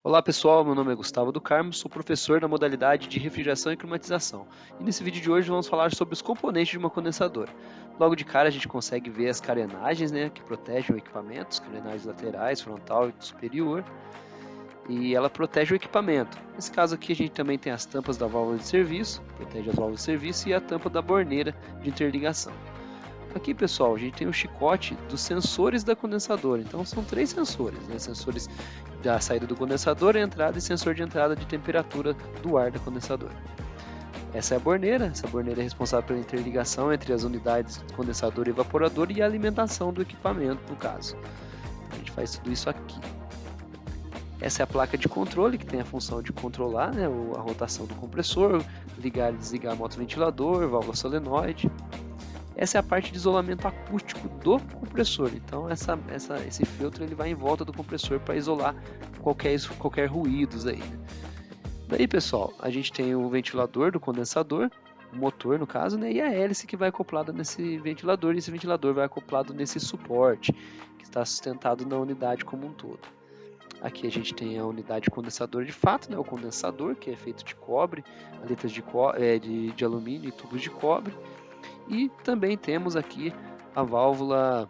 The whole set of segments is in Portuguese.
Olá pessoal, meu nome é Gustavo do Carmo, sou professor na modalidade de refrigeração e climatização. E nesse vídeo de hoje vamos falar sobre os componentes de uma condensadora. Logo de cara a gente consegue ver as carenagens, que protegem o equipamento, as carenagens laterais, frontal e superior, e ela protege o equipamento. Nesse caso aqui a gente também tem as tampas da válvula de serviço, protege as válvulas de serviço, e a tampa da borneira de interligação. Aqui, pessoal, a gente tem o chicote dos sensores da condensadora. Então, são três sensores, sensores da saída do condensador, entrada e sensor de entrada de temperatura do ar da condensadora. Essa é a borneira. Essa borneira é responsável pela interligação entre as unidades condensador e evaporador e a alimentação do equipamento, no caso. Então, a gente faz tudo isso aqui. Essa é a placa de controle, que tem a função de controlar a rotação do compressor, ligar e desligar motoventilador, válvula solenoide. Essa é a parte de isolamento acústico do compressor. Então esse filtro ele vai em volta do compressor para isolar qualquer ruídos aí. Daí, pessoal, a gente tem o ventilador do condensador, o motor no caso, e a hélice que vai acoplada nesse ventilador, e esse ventilador vai acoplado nesse suporte que está sustentado na unidade como um todo. Aqui a gente tem a unidade condensador de fato, o condensador, que é feito de cobre, aletas de alumínio e tubos de cobre. E também temos aqui a válvula,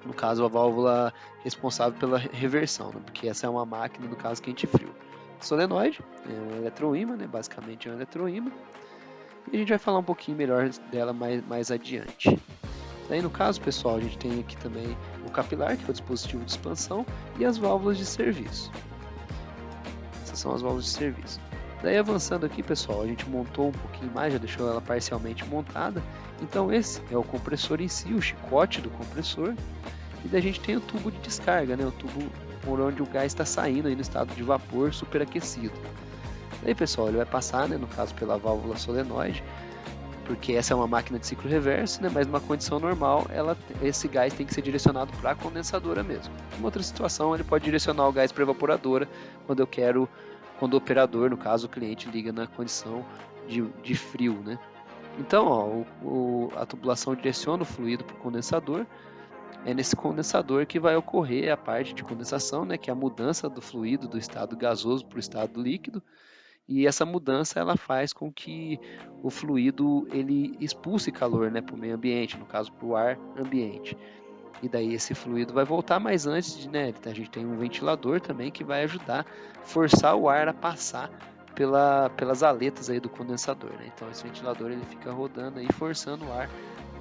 no caso a válvula responsável pela reversão, porque essa é uma máquina, no caso quente-frio. Solenoide, é um eletroímã, basicamente é um eletroímã, e a gente vai falar um pouquinho melhor dela mais adiante. Daí no caso, pessoal, a gente tem aqui também o capilar, que é o dispositivo de expansão, e as válvulas de serviço. Essas são as válvulas de serviço. Daí avançando aqui, pessoal, a gente montou um pouquinho mais, já deixou ela parcialmente montada. Então esse é o compressor em si, o chicote do compressor. E daí a gente tem o tubo de descarga, o tubo por onde o gás está saindo aí no estado de vapor superaquecido. Daí, pessoal, ele vai passar, no caso pela válvula solenoide, porque essa é uma máquina de ciclo reverso, mas numa condição normal, esse gás tem que ser direcionado para a condensadora mesmo. Em outra situação, ele pode direcionar o gás para a evaporadora quando o operador, no caso o cliente, liga na condição de frio, Então, a tubulação direciona o fluido para o condensador. É nesse condensador que vai ocorrer a parte de condensação, que é a mudança do fluido do estado gasoso para o estado líquido. E essa mudança ela faz com que o fluido ele expulse calor, para o meio ambiente, no caso para o ar ambiente. E daí esse fluido vai voltar, mas antes a gente tem um ventilador também que vai ajudar a forçar o ar a passar pelas aletas aí do condensador. Então esse ventilador ele fica rodando aí, forçando o ar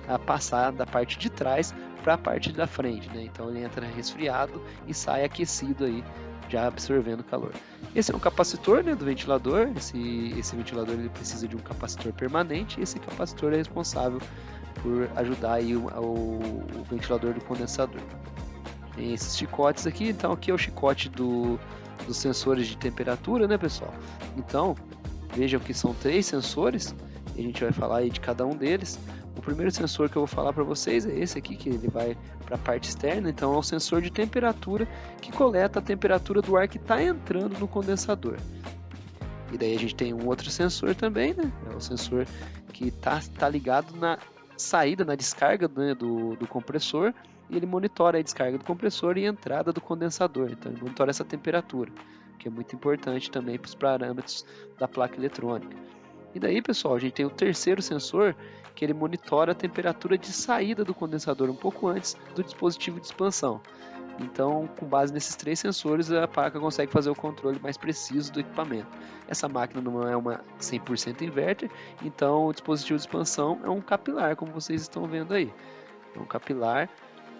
a passar da parte de trás para a parte da frente. Então ele entra resfriado e sai aquecido aí, já absorvendo calor. Esse é um capacitor do ventilador. Esse ventilador ele precisa de um capacitor permanente, e esse capacitor é responsável por ajudar aí o ventilador do condensador. Tem esses chicotes aqui, então aqui é o chicote dos sensores de temperatura, pessoal? Então, vejam que são três sensores, e a gente vai falar aí de cada um deles. O primeiro sensor que eu vou falar para vocês é esse aqui, que ele vai para a parte externa, então é o sensor de temperatura que coleta a temperatura do ar que está entrando no condensador. E daí a gente tem um outro sensor também, é o sensor que tá ligado na saída, na descarga do compressor, e ele monitora a descarga do compressor e a entrada do condensador. Então ele monitora essa temperatura, que é muito importante também para os parâmetros da placa eletrônica. E daí, pessoal, a gente tem o terceiro sensor, que ele monitora a temperatura de saída do condensador um pouco antes do dispositivo de expansão. Então, com base nesses três sensores, a placa consegue fazer o controle mais preciso do equipamento. Essa máquina não é uma 100% inverter, então o dispositivo de expansão é um capilar, como vocês estão vendo aí. É um capilar,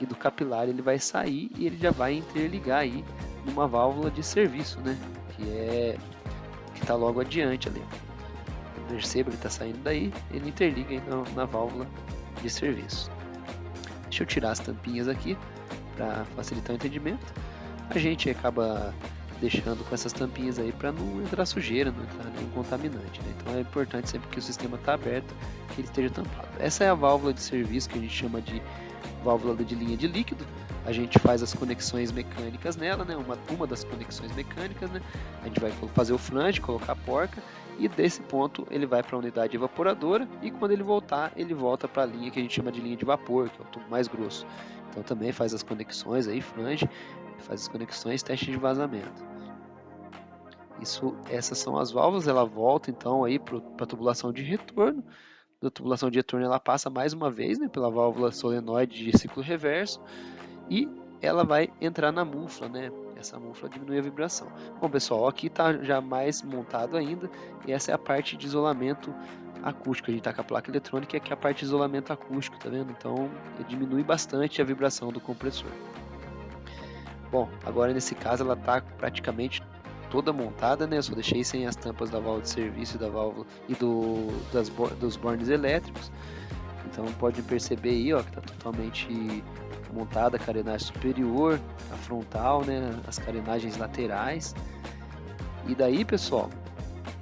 e do capilar ele vai sair e ele já vai interligar aí numa válvula de serviço, que está logo adiante ali. Perceba, ele está saindo daí, ele interliga aí na válvula de serviço. Deixa eu tirar as tampinhas aqui para facilitar o entendimento. A gente acaba deixando com essas tampinhas aí para não entrar sujeira, não entrar nenhum contaminante. Então é importante sempre que o sistema está aberto que ele esteja tampado. Essa é a válvula de serviço que a gente chama de válvula de linha de líquido. A gente faz as conexões mecânicas nela, uma das conexões mecânicas, A gente vai fazer o flange, colocar a porca, e desse ponto ele vai para a unidade evaporadora, e quando ele voltar, ele volta para a linha que a gente chama de linha de vapor, que é o tubo mais grosso. Então também faz as conexões aí, flange, faz as conexões, teste de vazamento. Essas são as válvulas, ela volta então aí para a tubulação de retorno. Da tubulação de retorno ela passa mais uma vez, né, pela válvula solenoide de ciclo reverso e ela vai entrar na mufla, né? Essa mufla diminui a vibração. Bom, pessoal, aqui está já mais montado ainda e essa é a parte de isolamento acústico. A gente está com a placa eletrônica e aqui é a parte de isolamento acústico, tá vendo? Então diminui bastante a vibração do compressor. Bom, agora nesse caso ela está praticamente toda montada, né? Eu só deixei sem as tampas da válvula de serviço e da válvula e dos bornes elétricos. Então pode perceber aí, ó, que está totalmente montada a carenagem superior, a frontal, né? As carenagens laterais. E daí, pessoal,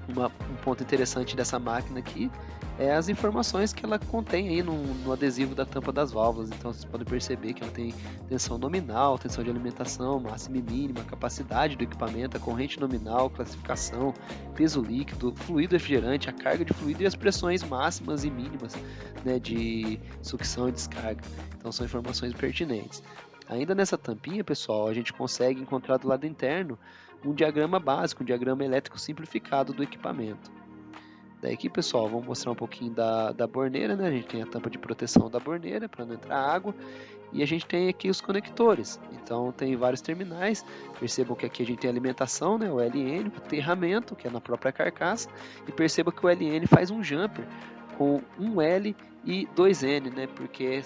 um ponto interessante dessa máquina aqui é as informações que ela contém aí no adesivo da tampa das válvulas. Então vocês podem perceber que ela tem tensão nominal, tensão de alimentação, máxima e mínima, capacidade do equipamento, a corrente nominal, classificação, peso líquido, fluido refrigerante, a carga de fluido e as pressões máximas e mínimas, né, de sucção e descarga. Então são informações pertinentes. Ainda nessa tampinha, pessoal, a gente consegue encontrar do lado interno um diagrama básico, um diagrama elétrico simplificado do equipamento. Daí aqui, pessoal, vamos mostrar um pouquinho da borneira, né? A gente tem a tampa de proteção da borneira para não entrar água e a gente tem aqui os conectores. Então tem vários terminais. Percebam que aqui a gente tem a alimentação, né? O LN, o aterramento, que é na própria carcaça, e percebam que o LN faz um jumper com um L e 2N, né? Porque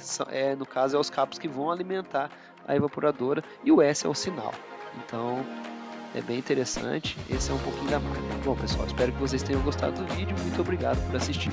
no caso é os cabos que vão alimentar a evaporadora e o S é o sinal. Então é bem interessante, esse é um pouquinho da máquina. Bom, pessoal, espero que vocês tenham gostado do vídeo, muito obrigado por assistir.